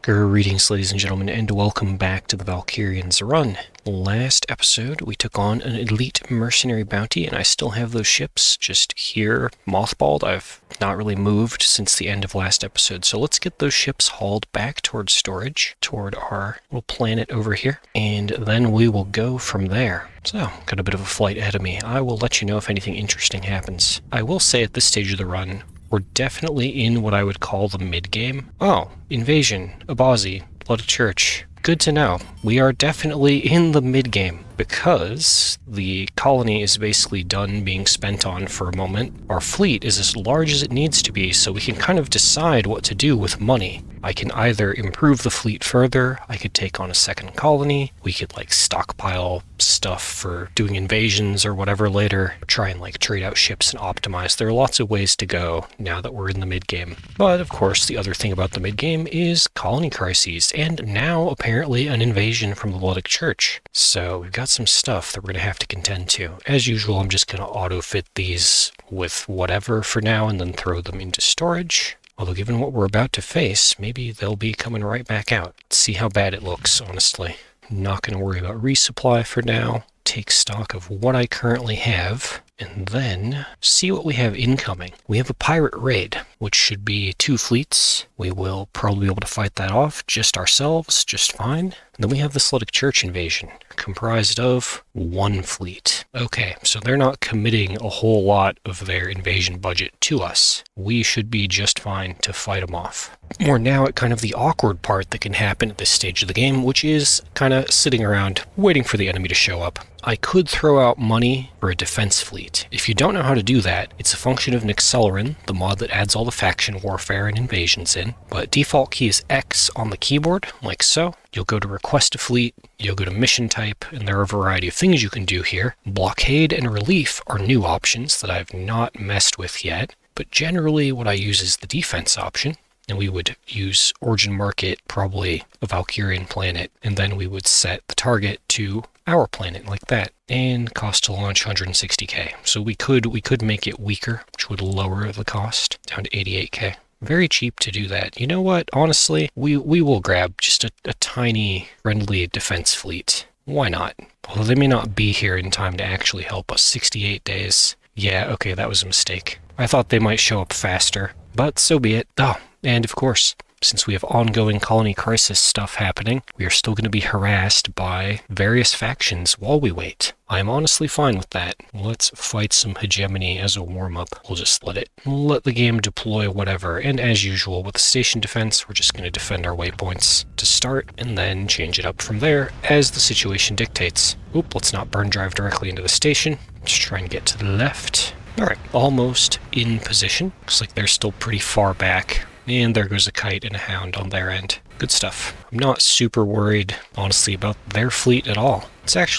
Greetings, ladies and gentlemen, and welcome back to the Valkyrians run. Last episode, we took on an elite mercenary bounty, and I still have those ships just here, mothballed. I've not really moved since the end of last episode, so let's get those ships hauled back towards storage, toward our little planet over here, and then we will go from there. So, got a bit of a flight ahead of me. I will let you know if anything interesting happens. I will say at this stage of the run, we're definitely in what I would call the mid-game. Oh, invasion, Abazi, Luddic Church. Good to know. We are definitely in the mid-game because the colony is basically done being spent on for a moment. Our fleet is as large as it needs to be, so we can kind of decide what to do with money. I can either improve the fleet further, I could take on a second colony, we could stockpile stuff for doing invasions or whatever later, try and trade out ships and optimize. There are lots of ways to go now that we're in the mid-game. But of course, the other thing about the mid-game is colony crises, and now apparently an invasion from the Luddic Church. So we've got some stuff that we're going to have to contend to. As usual, I'm just going to auto-fit these with whatever for now and then throw them into storage. Although given what we're about to face, maybe they'll be coming right back out. Let's see how bad it looks, honestly. Not going to worry about resupply for now. Take stock of what I currently have, and then see what we have incoming. We have a pirate raid, which should be 2 fleets. We will probably be able to fight that off just ourselves, just fine. And then we have this Luddic Church invasion, comprised of 1 fleet. Okay, so they're not committing a whole lot of their invasion budget to us. We should be just fine to fight them off. We're now at kind of the awkward part that can happen at this stage of the game, which is kind of sitting around waiting for the enemy to show up. I could throw out money for a defense fleet. If you don't know how to do that, it's a function of Nexerelin, the mod that adds all the faction warfare and invasions in. But default key is X on the keyboard, like so. You'll go to request a fleet, you'll go to mission type, and there are a variety of things you can do here. Blockade and relief are new options that I've not messed with yet, but generally what I use is the defense option. And we would use origin market, probably a Valkyrian planet, and then we would set the target to our planet like that. And cost to launch 160k. So we could make it weaker, which would lower the cost down to 88k. Very cheap to do that. You know what? Honestly, we will grab just a tiny friendly defense fleet. Why not? Although they may not be here in time to actually help us. 68 days. Yeah, okay, that was a mistake. I thought they might show up faster, but so be it. Oh, and of course, since we have ongoing colony crisis stuff happening, we are still going to be harassed by various factions while we wait. I'm honestly fine with that. Let's fight some hegemony as a warm-up. We'll just let the game deploy whatever. And as usual, with the station defense, we're just going to defend our waypoints to start and then change it up from there as the situation dictates. Oop, let's not burn drive directly into the station. Just try and get to the left. Alright, almost in position. Looks like they're still pretty far back. And there goes a kite and a hound on their end. Good stuff. I'm not super worried, honestly, about their fleet at all.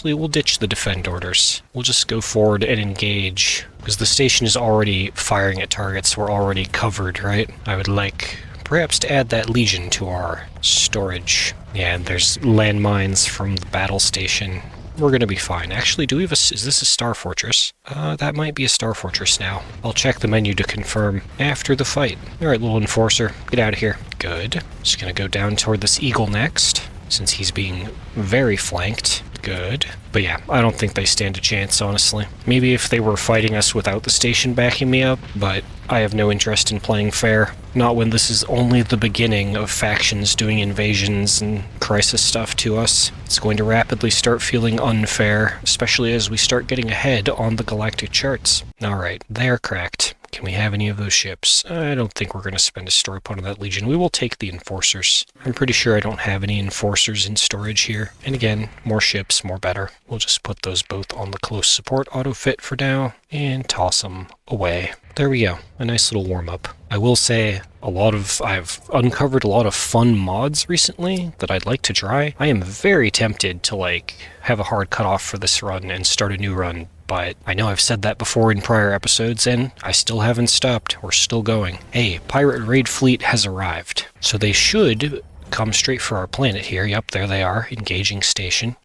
We'll ditch the defend orders. We'll just go forward and engage, because the station is already firing at targets. We're already covered, right? I would like perhaps to add that legion to our storage. Yeah, and there's landmines from the battle station. We're going to be fine. Actually, is this a star fortress? That might be a star fortress now. I'll check the menu to confirm after the fight. Alright, little enforcer, get out of here. Good. Just going to go down toward this eagle next, since he's being very flanked. Good. But yeah, I don't think they stand a chance, honestly. Maybe if they were fighting us without the station backing me up, but I have no interest in playing fair. Not when this is only the beginning of factions doing invasions and crisis stuff to us. It's going to rapidly start feeling unfair, especially as we start getting ahead on the galactic charts. Alright, they're cracked. Can we have any of those ships? I don't think we're going to spend a story point on that legion. We will take the enforcers. I'm pretty sure I don't have any enforcers in storage here. And again, more ships, more better. We'll just put those both on the close support auto fit for now and toss them away. There we go. A nice little warm-up. I will say I've uncovered a lot of fun mods recently that I'd like to try. I am very tempted to have a hard cutoff for this run and start a new run. But I know I've said that before in prior episodes, and I still haven't stopped. We're still going. Hey, pirate raid fleet has arrived. So they should come straight for our planet here. Yep, there they are, engaging station.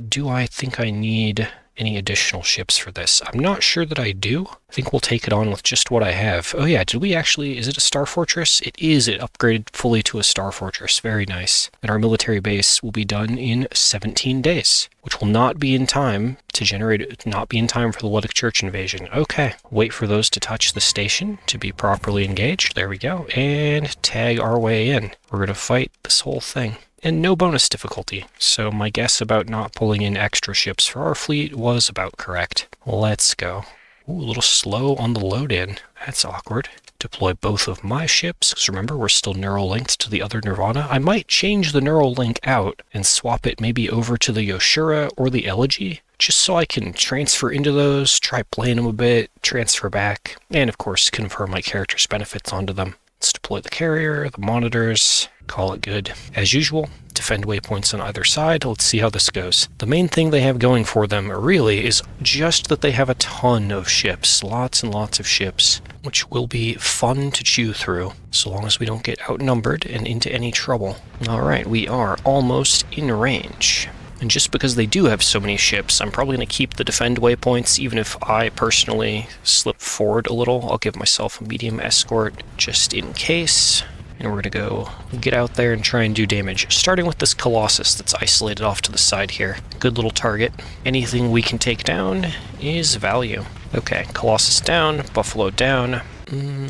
Do I think I need any additional ships for this. I'm not sure that I do. I think we'll take it on with just what I have. Oh yeah, did we actually, is it a Star Fortress? It is. It upgraded fully to a Star Fortress. Very nice. And our military base will be done in 17 days, which will not be in time to generate, not be in time for the Luddic Church invasion. Okay, wait for those to touch the station to be properly engaged. There we go. And tag our way in. We're going to fight this whole thing. And no bonus difficulty, so my guess about not pulling in extra ships for our fleet was about correct. Let's go. Ooh, a little slow on the load in. That's awkward. Deploy both of my ships, because remember, we're still neural linked to the other Nirvana. I might change the neural link out and swap it maybe over to the Yoshura or the Elegy, just so I can transfer into those, try playing them a bit, transfer back, and of course confirm my character's benefits onto them. Let's deploy the carrier, the monitors, call it good. As usual, defend waypoints on either side. Let's see how this goes. The main thing they have going for them really is just that they have a ton of ships, lots and lots of ships, which will be fun to chew through, so long as we don't get outnumbered and into any trouble. All right, we are almost in range. And just because they do have so many ships, I'm probably going to keep the defend waypoints, even if I personally slip forward a little. I'll give myself a medium escort just in case. And we're going to go get out there and try and do damage. Starting with this Colossus that's isolated off to the side here. Good little target. Anything we can take down is value. Okay, Colossus down, Buffalo down.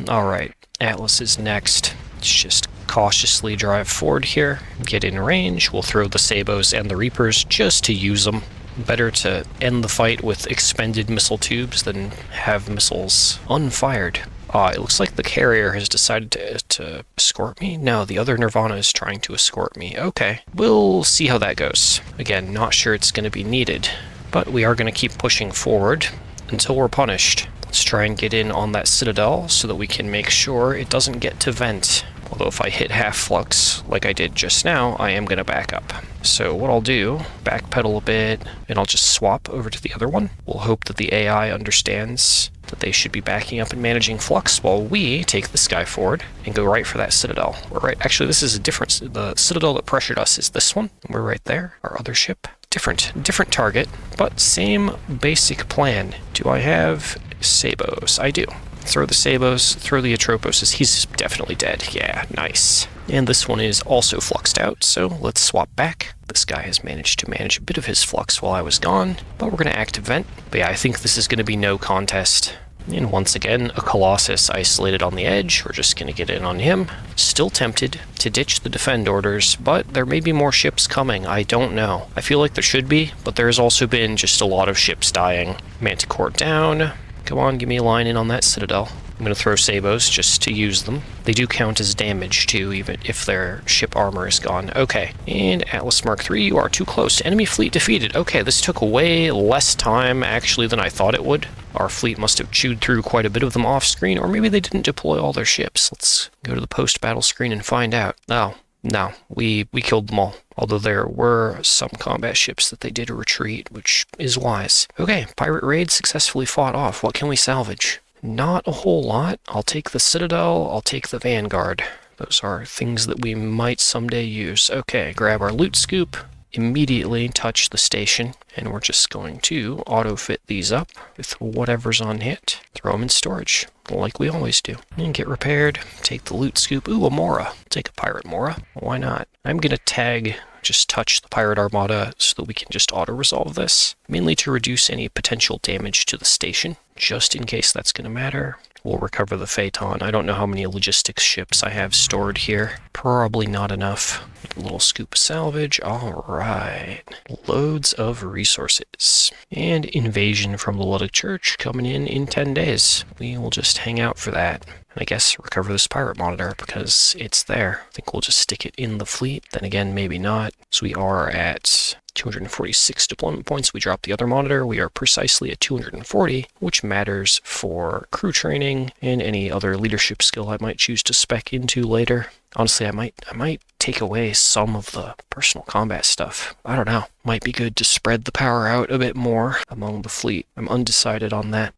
Alright, Atlas is next. Let's just cautiously drive forward here, get in range. We'll throw the Sabos and the Reapers just to use them. Better to end the fight with expended missile tubes than have missiles unfired. It looks like the carrier has decided to escort me. No, the other Nirvana is trying to escort me. Okay, we'll see how that goes. Again, not sure it's going to be needed, but we are going to keep pushing forward until we're punished. Let's try and get in on that Citadel so that we can make sure it doesn't get to vent. Although if I hit half flux like I did just now, I am going to back up. So what I'll do, backpedal a bit, and I'll just swap over to the other one. We'll hope that the AI understands that they should be backing up and managing flux while we take this guy forward and go right for that Citadel. We're right, actually this is a difference. The Citadel that pressured us is this one. We're right there, our other ship. Different target, but same basic plan. Do I have Sabos? I do. Throw the Sabos, throw the Atropos. He's definitely dead. Yeah, nice. And this one is also fluxed out, so let's swap back. This guy has managed to manage a bit of his flux while I was gone, but we're going to active vent. But yeah, I think this is going to be no contest. And once again, a Colossus isolated on the edge. We're just going to get in on him. Still tempted to ditch the defend orders, but there may be more ships coming. I don't know. I feel like there should be, but there's also been just a lot of ships dying. Manticore down. Come on, give me a line in on that Citadel. I'm going to throw Sabos just to use them. They do count as damage too, even if their ship armor is gone. Okay, and Atlas Mark III, you are too close. Enemy fleet defeated. Okay, this took way less time actually than I thought it would. Our fleet must have chewed through quite a bit of them off screen, or maybe they didn't deploy all their ships. Let's go to the post-battle screen and find out. Oh, no, we killed them all. Although there were some combat ships that they did retreat, which is wise. Okay, pirate raid successfully fought off. What can we salvage? Not a whole lot. I'll take the Citadel, I'll take the Vanguard. Those are things that we might someday use. Okay, grab our loot scoop, immediately touch the station, and we're just going to auto-fit these up with whatever's on hit. Throw them in storage, like we always do. And get repaired, take the loot scoop. Ooh, a Mora. Take a pirate Mora. Why not? I'm going to tag, just touch the pirate armada so that we can just auto-resolve this, mainly to reduce any potential damage to the station, just in case that's going to matter. We'll recover the Phaeton. I don't know how many logistics ships I have stored here. Probably not enough. A little scoop of salvage. All right. Loads of resources. And invasion from the Luddic Church coming in 10 days. We will just hang out for that. And I guess recover this pirate monitor because it's there. I think we'll just stick it in the fleet. Then again, maybe not. So we are at 246 deployment points. We dropped the other monitor. We are precisely at 240, which matters for crew training and any other leadership skill I might choose to spec into later. Honestly, I might take away some of the personal combat stuff. I don't know. Might be good to spread the power out a bit more among the fleet. I'm undecided on that.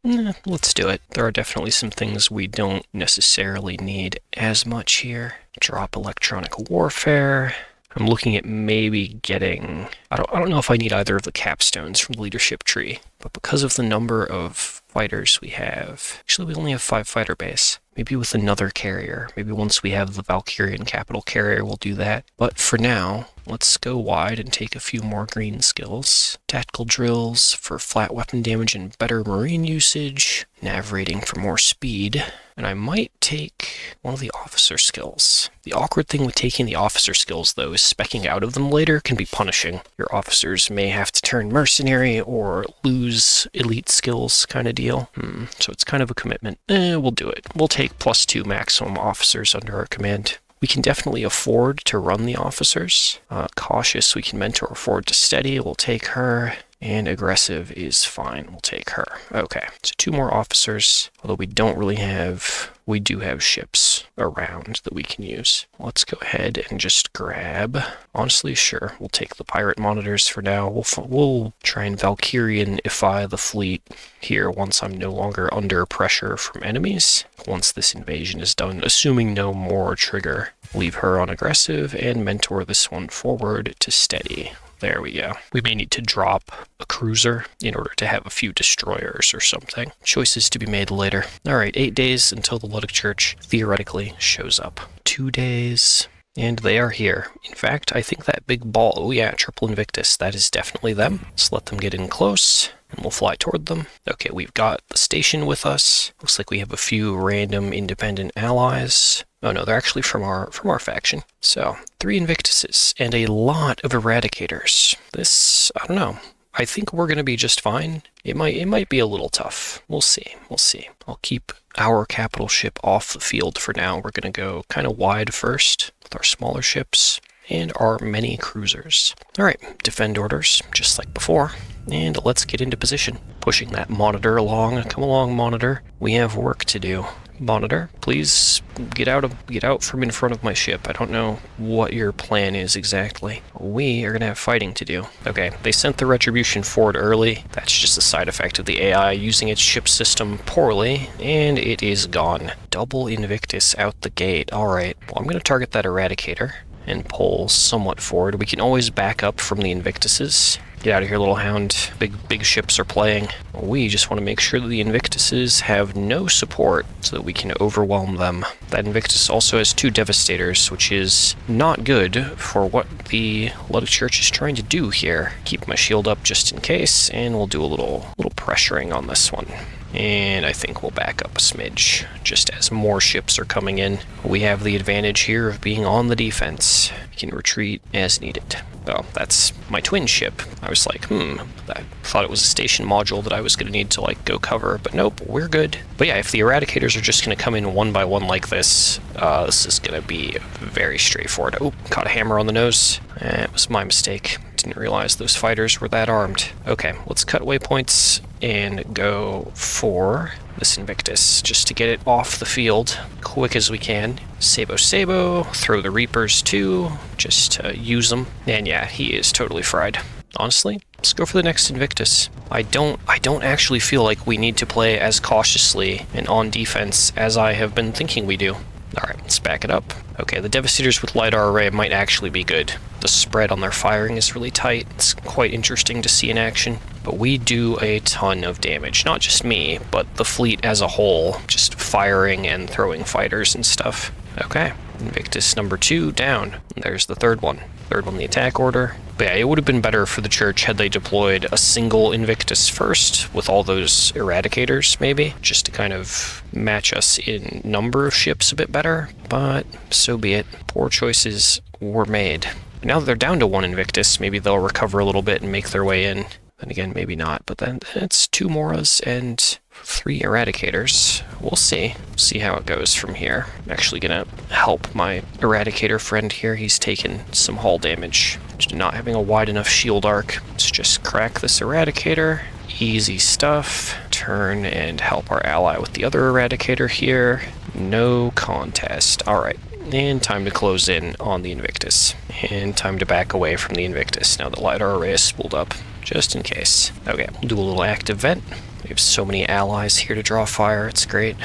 Let's do it. There are definitely some things we don't necessarily need as much here. Drop electronic warfare. I'm looking at maybe getting... I don't know if I need either of the capstones from the leadership tree. but because of the number of fighters we have, actually we only have 5 fighter base. Maybe with another carrier. Maybe once we have the Valkyrian capital carrier, we'll do that. But for now, let's go wide and take a few more green skills. Tactical drills for flat weapon damage and better marine usage. Nav rating for more speed. And I might take one of the officer skills. The awkward thing with taking the officer skills, though, is speccing out of them later can be punishing. Your officers may have to turn mercenary or lose elite skills kind of deal. So it's kind of a commitment. We'll do it. We'll take +2 maximum officers under our command. We can definitely afford to run the officers. Cautious, we can mentor afford to steady. We'll take her. And aggressive is fine. We'll take her. Okay, so 2 more officers. Although we don't really have... We do have ships around that we can use. Let's go ahead and just grab... Honestly, sure. We'll take the pirate monitors for now. We'll try and Valkyrianify the fleet here once I'm no longer under pressure from enemies. Once this invasion is done, assuming no more trigger. Leave her on aggressive and mentor this one forward to steady. There we go. We may need to drop a cruiser in order to have a few destroyers or something. Choices to be made later. Alright, 8 days until the Luddic Church theoretically shows up. 2 days, and they are here. In fact, I think that big ball, oh yeah, Triple Invictus, that is definitely them. Let's let them get in close, and we'll fly toward them. Okay, we've got the station with us. Looks like we have a few random independent allies. Oh no, they're actually from our faction. So, 3 Invictuses and a lot of Eradicators. This, I don't know. I think we're going to be just fine. It might be a little tough. We'll see. We'll see. I'll keep our capital ship off the field for now. We're going to go kind of wide first with our smaller ships and our many cruisers. All right, defend orders, just like before. And let's get into position. Pushing that monitor along. Come along, monitor. We have work to do. Monitor, please get out from in front of my ship. I don't know what your plan is exactly. We are gonna have fighting to do. Okay, they sent the retribution forward early. That's just a side effect of the AI using its ship system poorly, and it is gone. Double Invictus out the gate. Alright, well I'm gonna target that Eradicator and pull somewhat forward. We can always back up from the Invictuses. Get out of here, little hound. Big ships are playing. We just want to make sure that the Invictuses have no support so that we can overwhelm them. That Invictus also has 2 Devastators, which is not good for what the Luddic Church is trying to do here. Keep my shield up just in case, and we'll do a little pressuring on this one. And I think we'll back up a smidge, just as more ships are coming in. We have the advantage here of being on the defense. We can retreat as needed. Oh, that's my twin ship. I was like, I thought it was a station module that I was going to need to, like, go cover, but nope, we're good. But yeah, if the Eradicators are just going to come in one by one like this, this is going to be very straightforward. Oh, caught a hammer on the nose. It was my mistake. Didn't realize those fighters were that armed. Okay, let's cut waypoints and go for this Invictus, just to get it off the field quick as we can. Sabo, throw the Reapers too, just to use them. And yeah, he is totally fried. Honestly, let's go for the next Invictus. I don't actually feel like we need to play as cautiously and on defense as I have been thinking we do. Alright, let's back it up. Okay, the Devastators with LiDAR array might actually be good. The spread on their firing is really tight. It's quite interesting to see in action. But we do a ton of damage. Not just me, but the fleet as a whole. Just firing and throwing fighters and stuff. Okay, Invictus number 2 down. There's the third one. Third one, the attack order. But yeah, it would have been better for the church had they deployed a single Invictus first with all those Eradicators, maybe, just to kind of match us in number of ships a bit better. But so be it. Poor choices were made. Now that they're down to 1 Invictus, maybe they'll recover a little bit and make their way in. Then again, maybe not. But then it's 2 Moras and 3 Eradicators. We'll see. See how it goes from here. I'm actually gonna help my Eradicator friend here. He's taken some hull damage. Just not having a wide enough shield arc. Let's just crack this Eradicator. Easy stuff. Turn and help our ally with the other Eradicator here. No contest. Alright. And time to close in on the Invictus. And time to back away from the Invictus now that LiDAR array is spooled up. Just in case. Okay, we'll do a little active vent. We have so many allies here to draw fire, it's great.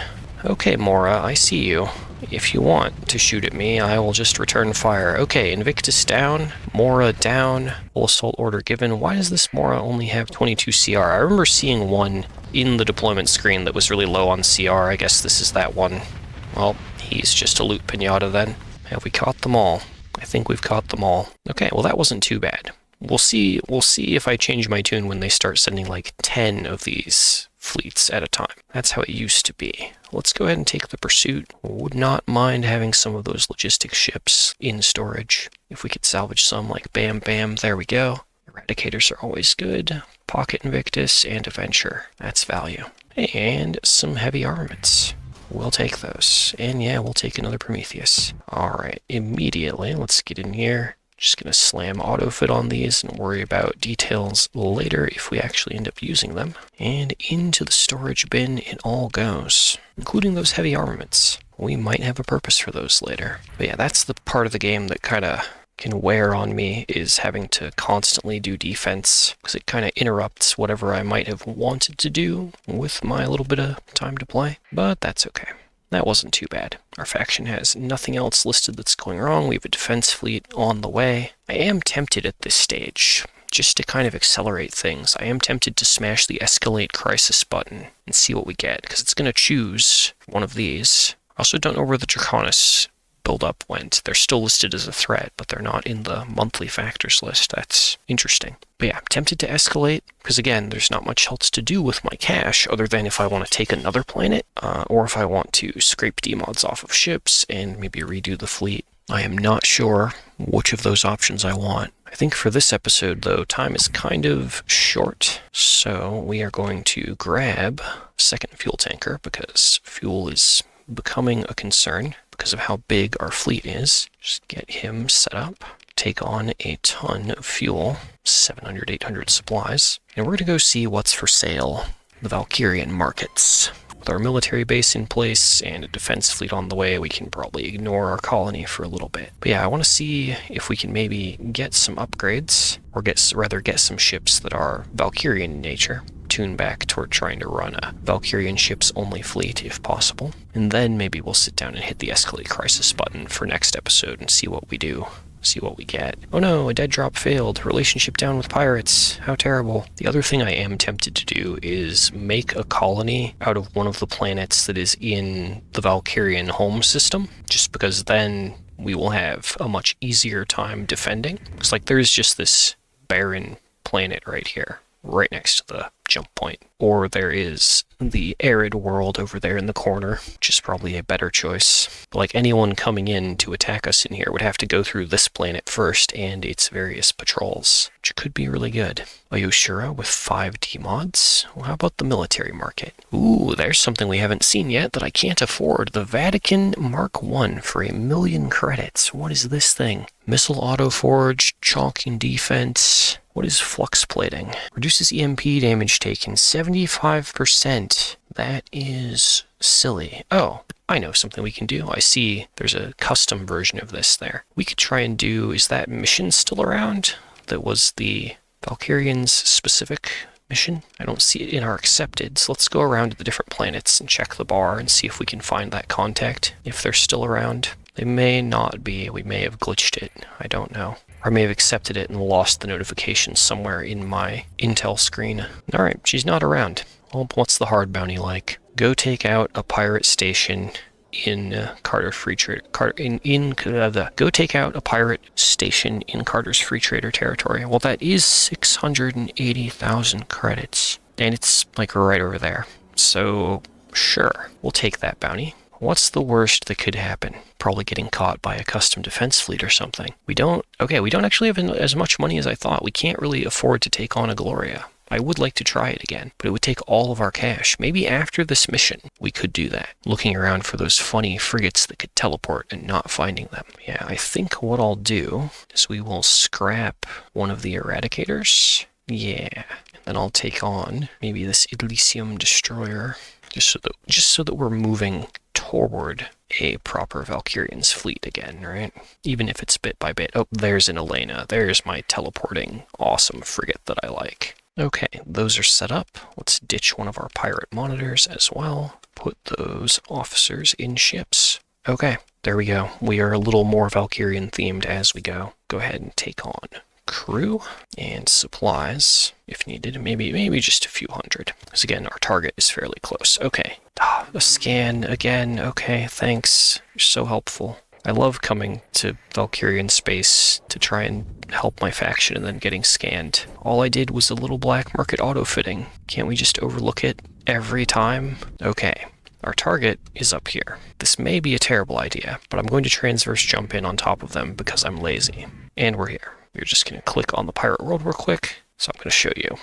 Okay, Mora, I see you. if you want to shoot at me, I will just return fire. Okay, Invictus down, Mora down, full assault order given. Why does this Mora only have 22 CR? I remember seeing one in the deployment screen that was really low on CR. I guess this is that one. Well, he's just a loot pinata then. Have we caught them all? I think we've caught them all. Okay, well that wasn't too bad. We'll see if I change my tune when they start sending like 10 of these fleets at a time. That's how it used to be. Let's go ahead and take the pursuit. Would not mind having some of those logistics ships in storage. If we could salvage some, like bam, bam, there we go. Eradicators are always good. Pocket Invictus and Adventure. That's value. And some heavy armaments. We'll take those. And yeah, we'll take another Prometheus. Alright, immediately, let's get in here. Just going to slam autofit on these and worry about details later if we actually end up using them. And into the storage bin it all goes, including those heavy armaments. We might have a purpose for those later. But yeah, that's the part of the game that kind of can wear on me, is having to constantly do defense, because it kind of interrupts whatever I might have wanted to do with my little bit of time to play. But that's okay. That wasn't too bad. Our faction has nothing else listed that's going wrong. We have a defense fleet on the way. I am tempted at this stage, just to kind of accelerate things, I am tempted to smash the Escalate Crisis button and see what we get, because it's going to choose one of these. I also don't know where the Draconis build-up went. They're still listed as a threat, but they're not in the monthly factors list. That's interesting. But yeah, I'm tempted to escalate, because again, there's not much else to do with my cash, other than if I want to take another planet, or if I want to scrape demods off of ships and maybe redo the fleet. I am not sure which of those options I want. I think for this episode, though, time is kind of short, so we are going to grab a second fuel tanker, because fuel is becoming a concern because of how big our fleet is. Just get him set up, take on a ton of fuel, 700, 800 supplies, and we're going to go see what's for sale in the Valkyrian markets. With our military base in place and a defense fleet on the way, we can probably ignore our colony for a little bit. But yeah, I want to see if we can maybe get some upgrades, or get some ships that are Valkyrian in nature. Tune back toward trying to run a Valkyrian ships only fleet if possible. And then maybe we'll sit down and hit the Escalate Crisis button for next episode and see what we do. See what we get. Oh no, a dead drop failed. Relationship down with pirates. How terrible. The other thing I am tempted to do is make a colony out of one of the planets that is in the Valkyrian home system, just because then we will have a much easier time defending. It's like there's just this barren planet right here, right next to the jump point. Or there is the arid world over there in the corner, which is probably a better choice. But like anyone coming in to attack us in here would have to go through this planet first and its various patrols, which could be really good. Mayasuran with 5 D-mods. Well, how about the military market? Ooh, there's something we haven't seen yet that I can't afford. The Vatican Mark I for 1,000,000 credits. What is this thing? Missile autoforge, chalking defense. What is flux plating? Reduces EMP damage taken 75%. That is silly. Oh, I know something we can do. I see there's a custom version of this there. We could try and do, is that mission still around? That was the Valkyrians specific mission? I don't see it in our accepted, so let's go around to the different planets and check the bar and see if we can find that contact, if they're still around. They may not be. We may have glitched it. I don't know. Or I may have accepted it and lost the notification somewhere in my intel screen. Alright, she's not around. Well, what's the hard bounty like? Go take out a pirate station in Carter's Freetrader. Go take out a pirate station in Carter's Freetrader territory. Well, that is 680,000 credits. And it's like right over there. So, sure, we'll take that bounty. What's the worst that could happen? Probably getting caught by a custom defense fleet or something. We don't actually have as much money as I thought. We can't really afford to take on a Gloria. I would like to try it again, but it would take all of our cash. Maybe after this mission, we could do that. Looking around for those funny frigates that could teleport and not finding them. Yeah, I think what I'll do is we will scrap one of the Eradicators. Yeah, and then I'll take on maybe this Elysium Destroyer, just so that we're moving toward a proper Valkyrians fleet again, right? Even if it's bit by bit. Oh, there's an Elena. There's my teleporting awesome frigate that I like. Okay, those are set up. Let's ditch one of our pirate monitors as well. Put those officers in ships. Okay, there we go. We are a little more Valkyrian themed as we go. Go ahead and take on crew and supplies if needed. Maybe just a few hundred. Because again, our target is fairly close. Okay. A scan again. Okay, thanks. You're so helpful. I love coming to Valkyrian space to try and help my faction and then getting scanned. All I did was a little black market auto-fitting. Can't we just overlook it every time? Okay, our target is up here. This may be a terrible idea, but I'm going to transverse jump in on top of them because I'm lazy. And we're here. We're just going to click on the pirate world real quick. So I'm going to show you.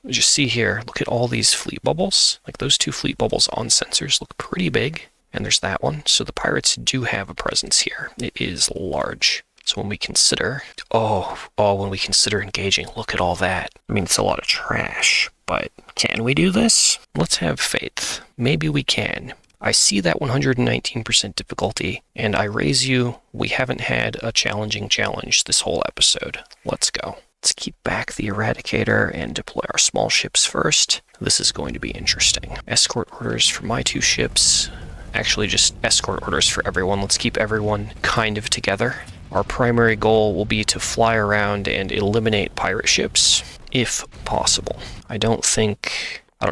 Just see here, look at all these fleet bubbles. Like those two fleet bubbles on sensors look pretty big. And there's that one. So the pirates do have a presence here. It is large. So when we consider, when we consider engaging, look at all that. I mean, it's a lot of trash, but can we do this? Let's have faith. Maybe we can. I see that 119% difficulty, and I raise you, we haven't had a challenging challenge this whole episode. Let's go. Let's keep back the Eradicator and deploy our small ships first. This is going to be interesting. Escort orders for my two ships. Actually, just escort orders for everyone. Let's keep everyone kind of together. Our primary goal will be to fly around and eliminate pirate ships, if possible. I don't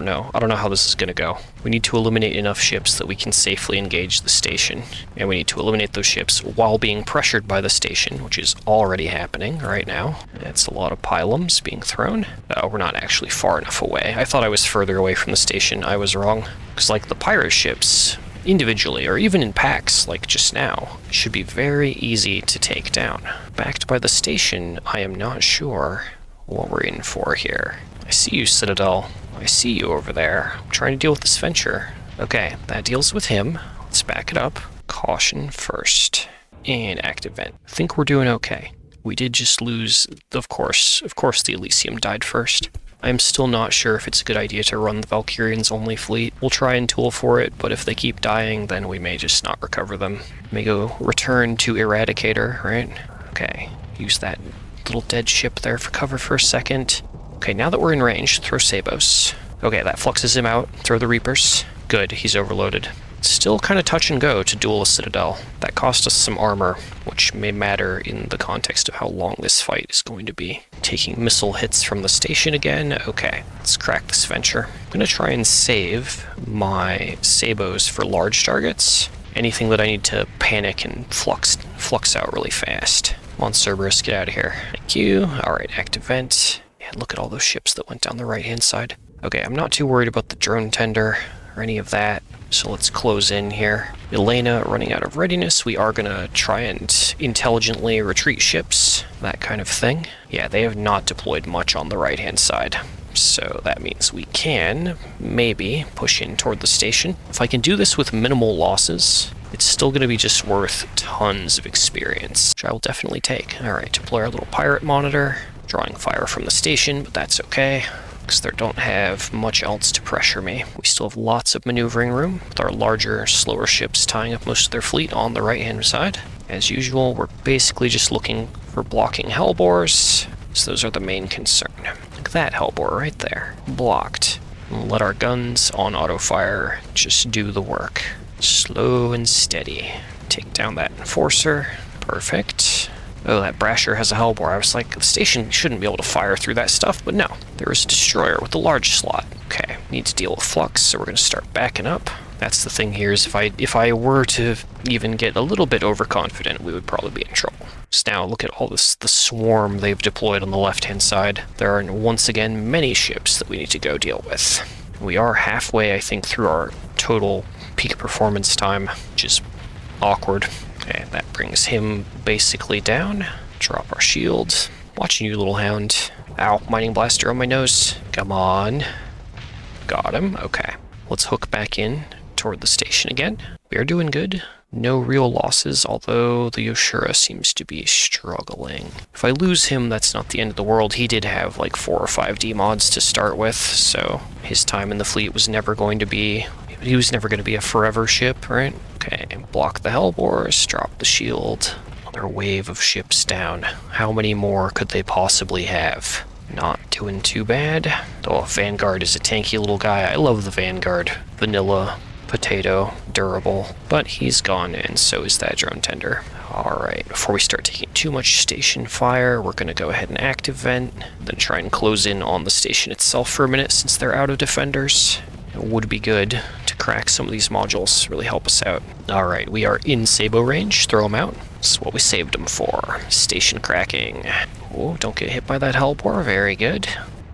know how this is going to go. We need to eliminate enough ships that we can safely engage the station, and we need to eliminate those ships while being pressured by the station, which is already happening right now. It's a lot of pylums being thrown. We're not actually far enough away. I thought I was further away from the station. I was wrong. Because like the pirate ships, individually, or even in packs, like just now, should be very easy to take down. Backed by the station, I am not sure what we're in for here. I see you, Citadel. I see you over there. I'm trying to deal with this venture. Okay, that deals with him. Let's back it up. Caution first. And active vent. I think we're doing okay. We did just lose, of course the Elysium died first. I'm still not sure if it's a good idea to run the Valkyrians only fleet. We'll try and tool for it, but if they keep dying, then we may just not recover them. May go return to Eradicator, right? Okay, use that little dead ship there for cover for a second. Okay, now that we're in range, throw Sabos. Okay, that fluxes him out. Throw the Reapers. Good, he's overloaded. Still kind of touch and go to duel a Citadel. That cost us some armor, which may matter in the context of how long this fight is going to be. Taking missile hits from the station again. Okay, let's crack this venture. I'm going to try and save my Sabos for large targets. Anything that I need to panic and flux out really fast. Come on, Cerberus, get out of here. Thank you. Alright, active vent. And look at all those ships that went down the right-hand side. Okay, I'm not too worried about the drone tender or any of that. So let's close in here. Elena running out of readiness. We are going to try and intelligently retreat ships, that kind of thing. Yeah, they have not deployed much on the right-hand side. So that means we can maybe push in toward the station. If I can do this with minimal losses, it's still going to be just worth tons of experience, which I will definitely take. Alright, deploy our little pirate monitor. Drawing fire from the station, but that's okay, because they don't have much else to pressure me. We still have lots of maneuvering room, with our larger, slower ships tying up most of their fleet on the right-hand side. As usual, we're basically just looking for blocking hellbores, so those are the main concern. Look at that hellbore right there, blocked. And let our guns on auto-fire just do the work. Slow and steady. Take down that enforcer. Perfect. Oh, that Brasher has a hellbore. I was like, the station shouldn't be able to fire through that stuff, but no. There is a destroyer with a large slot. Okay, need to deal with flux, so we're going to start backing up. That's the thing here, is if I were to even get a little bit overconfident, we would probably be in trouble. So now look at all the swarm they've deployed on the left-hand side. There are, once again, many ships that we need to go deal with. We are halfway, I think, through our total peak performance time, which is awkward. Okay, that brings him basically down. Drop our shield. Watching you, little hound. Ow, mining blaster on my nose. Come on. Got him. Okay. Let's hook back in toward the station again. We are doing good. No real losses, although the Yoshura seems to be struggling. If I lose him, that's not the end of the world. He did have like 4 or 5 D-mods to start with, so his time in the fleet was never going to be... He was never going to be a forever ship, right? Okay, block the hellbores, drop the shield. Another wave of ships down. How many more could they possibly have? Not doing too bad. Oh, Vanguard is a tanky little guy. I love the Vanguard. Vanilla potato, durable, but he's gone, and so is that drone tender. Alright, before we start taking too much station fire, we're going to go ahead and active vent, then try and close in on the station itself for a minute since they're out of defenders. It would be good to crack some of these modules, really help us out. Alright, we are in Sabo range, throw them out. That's what we saved them for. Station cracking. Oh, don't get hit by that hellbore, very good.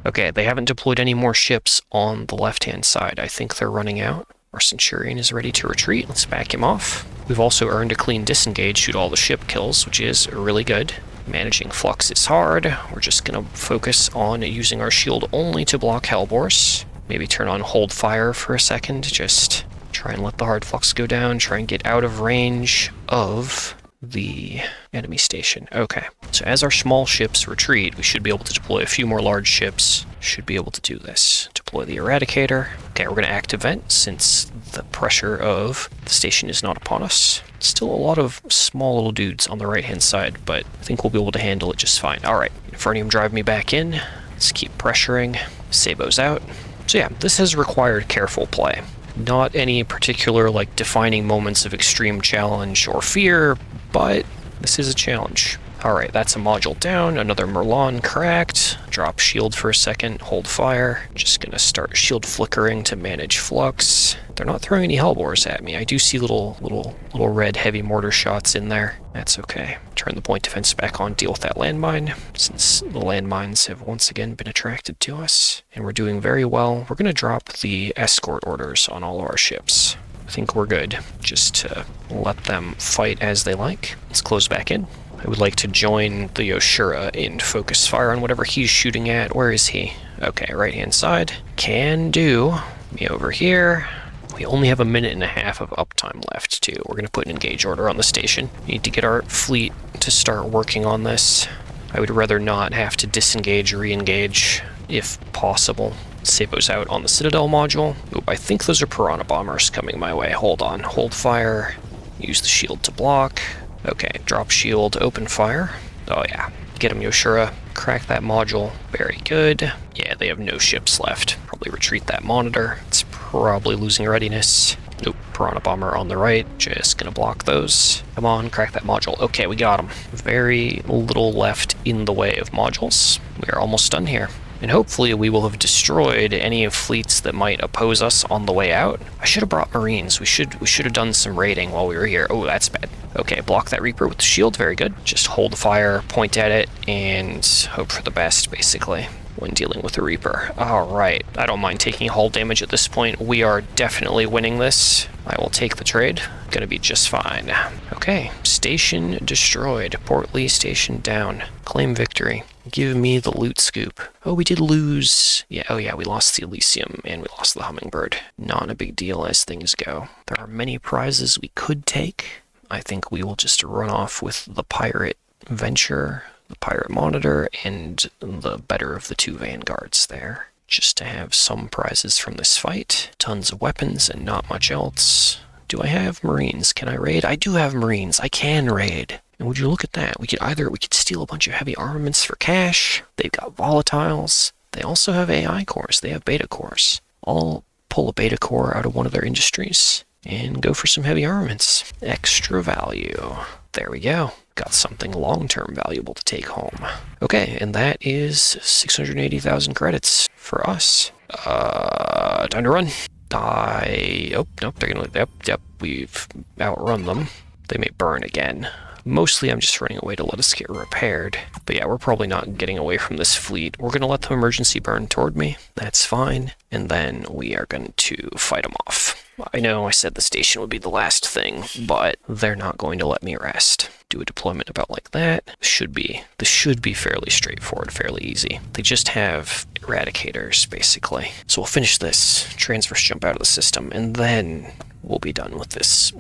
Okay, they haven't deployed any more ships on the left-hand side. I think they're running out. Our Centurion is ready to retreat. Let's back him off. We've also earned a clean disengage due to all the ship kills, which is really good. Managing flux is hard. We're just going to focus on using our shield only to block hellbores. Maybe turn on hold fire for a second. Just try and let the hard flux go down. Try and get out of range of the enemy station. Okay, so as our small ships retreat, we should be able to deploy a few more large ships. Should be able to do this. Deploy the Eradicator. Okay, we're going to active vent since the pressure of the station is not upon us. Still a lot of small little dudes on the right-hand side, but I think we'll be able to handle it just fine. Alright, Infernium drive me back in. Let's keep pressuring. Sabo's out. So yeah, this has required careful play. Not any particular, like, defining moments of extreme challenge or fear, but this is a challenge. Alright, that's a module down, another Merlon cracked. Drop shield for a second, hold fire. Just gonna start shield flickering to manage flux. They're not throwing any hellbores at me. I do see little red heavy mortar shots in there. That's okay. Turn the point defense back on, deal with that landmine, since the landmines have once again been attracted to us. And we're doing very well. We're gonna drop the escort orders on all of our ships. I think we're good, just to let them fight as they like. Let's close back in. I would like to join the Yoshura in focus fire on whatever he's shooting at. Where is he? Okay, right-hand side. Can do. Me over here. We only have a minute and a half of uptime left, too. We're going to put an engage order on the station. We need to get our fleet to start working on this. I would rather not have to disengage or re-engage, if possible. Sabo's out on the Citadel module. Ooh, I think those are Piranha Bombers coming my way. Hold on. Hold fire. Use the shield to block. Okay, drop shield, open fire. Oh yeah, get him, Yoshura. Crack that module. Very good. Yeah, they have no ships left. Probably retreat that monitor. It's probably losing readiness. Nope, Piranha Bomber on the right. Just gonna block those. Come on, crack that module. Okay, we got him. Very little left in the way of modules. We are almost done here. And hopefully we will have destroyed any fleets that might oppose us on the way out. I should have brought Marines. We should have done some raiding while we were here. Oh, that's bad. Okay, block that Reaper with the shield. Very good. Just hold fire, point at it, and hope for the best, basically, when dealing with the Reaper. Alright, I don't mind taking hull damage at this point. We are definitely winning this. I will take the trade. Gonna be just fine. Okay, station destroyed. Port Lee station down. Claim victory. Give me the loot scoop. Oh, we did lose. Yeah, oh yeah, we lost the Elysium and we lost the Hummingbird. Not a big deal as things go. There are many prizes we could take. I think we will just run off with the Pirate Venture, the Pirate Monitor, and the better of the two Vanguards there. Just to have some prizes from this fight. Tons of weapons and not much else. Do I have Marines? Can I raid? I do have Marines. I can raid. And would you look at that? We could steal a bunch of heavy armaments for cash. They've got volatiles. They also have AI cores. They have beta cores. I'll pull a beta core out of one of their industries and go for some heavy armaments. Extra value. There we go. Got something long-term valuable to take home. Okay, and that is 680,000 credits for us. Time to run. Oh, nope, they're gonna, yep, we've outrun them. They may burn again. Mostly I'm just running away to let us get repaired. But yeah, we're probably not getting away from this fleet. We're going to let them emergency burn toward me. That's fine. And then we are going to fight them off. I know I said the station would be the last thing, but they're not going to let me rest. Do a deployment about like that. This should be fairly straightforward, fairly easy. They just have eradicators, basically. So we'll finish this, transverse jump out of the system, and then we'll be done with this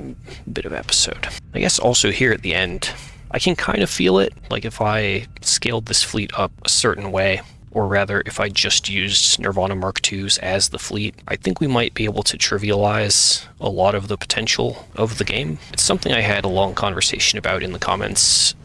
bit of episode. I guess also here at the end, I can kind of feel it, like if I scaled this fleet up a certain way, or rather, if I just used Nirvana Mark IIs as the fleet, I think we might be able to trivialize a lot of the potential of the game. It's something I had a long conversation about in the comments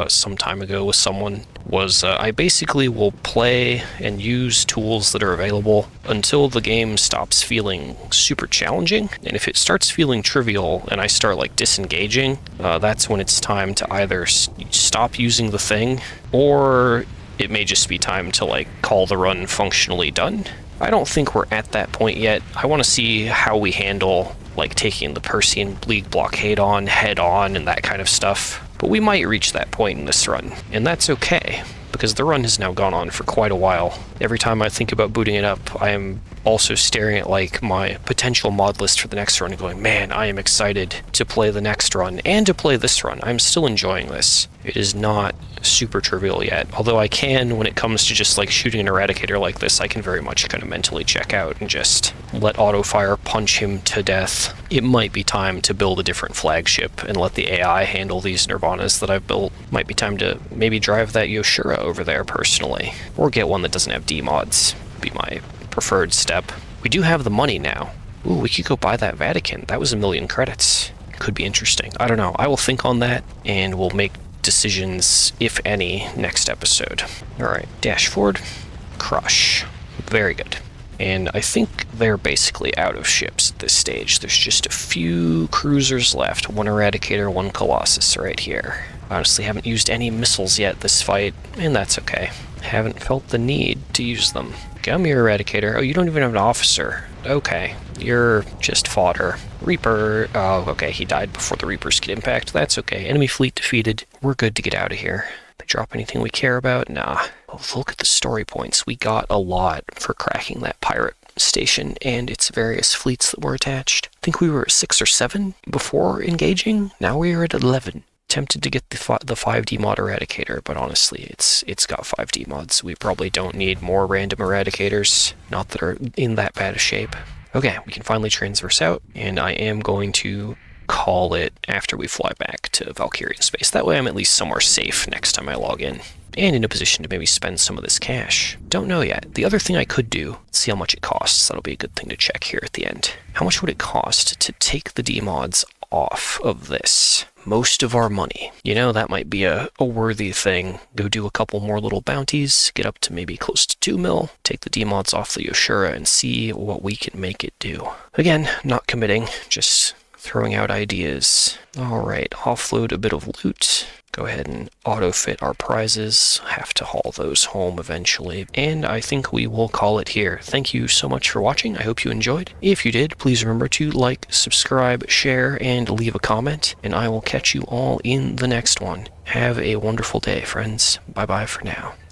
some time ago with someone was I basically will play and use tools that are available until the game stops feeling super challenging. And if it starts feeling trivial and I start like disengaging, that's when it's time to either stop using the thing, or it may just be time to like call the run functionally done. I don't think we're at that point yet. I want to see how we handle like taking the Persian League blockade on head on and that kind of stuff. But we might reach that point in this run, and that's okay, because the run has now gone on for quite a while. Every time I think about booting it up, I am also staring at like my potential mod list for the next run and going, man, I am excited to play the next run and to play this run. I'm still enjoying this. It is not super trivial yet, although I can, when it comes to just like shooting an Eradicator like this, I can very much kind of mentally check out and just let auto fire punch him to death. It might be time to build a different flagship and let the AI handle these Nirvanas that I've built. Might be time to maybe drive that Yoshura over there personally, or get one that doesn't have D-mods. Be my preferred step. We do have the money now. Ooh, we could go buy that Vatican. That was 1 million credits. Could be interesting. I don't know. I will think on that, and we'll make decisions, if any, next episode. Alright, dash forward, crush. Very good. And I think they're basically out of ships at this stage. There's just a few cruisers left. One Eradicator, one Colossus right here. Honestly, haven't used any missiles yet this fight, and that's okay. Haven't felt the need to use them. Come here, Eradicator. Oh, you don't even have an officer. Okay, you're just fodder. Reaper. Oh, okay, he died before the Reapers could impact. That's okay. Enemy fleet defeated. We're good to get out of here. They drop anything we care about? Nah. Oh, look at the story points. We got a lot for cracking that pirate station and its various fleets that were attached. I think we were at 6 or 7 before engaging. Now we are at 11. Tempted to get the 5D mod Eradicator, but honestly, it's got 5D mods. We probably don't need more random Eradicators, not that are in that bad a shape. Okay, we can finally transverse out, and I am going to call it after we fly back to Valkyrian space. That way I'm at least somewhere safe next time I log in, and in a position to maybe spend some of this cash. Don't know yet. The other thing I could do, let's see how much it costs. That'll be a good thing to check here at the end. How much would it cost to take the D-mods off of this? Most of our money. You know, that might be a worthy thing. Go do a couple more little bounties, get up to maybe close to 2 mil, take the D-mods off the Yoshura and see what we can make it do. Again, not committing, just throwing out ideas. Alright, offload a bit of loot. Go ahead and auto-fit our prizes. Have to haul those home eventually. And I think we will call it here. Thank you so much for watching. I hope you enjoyed. If you did, please remember to like, subscribe, share, and leave a comment. And I will catch you all in the next one. Have a wonderful day, friends. Bye-bye for now.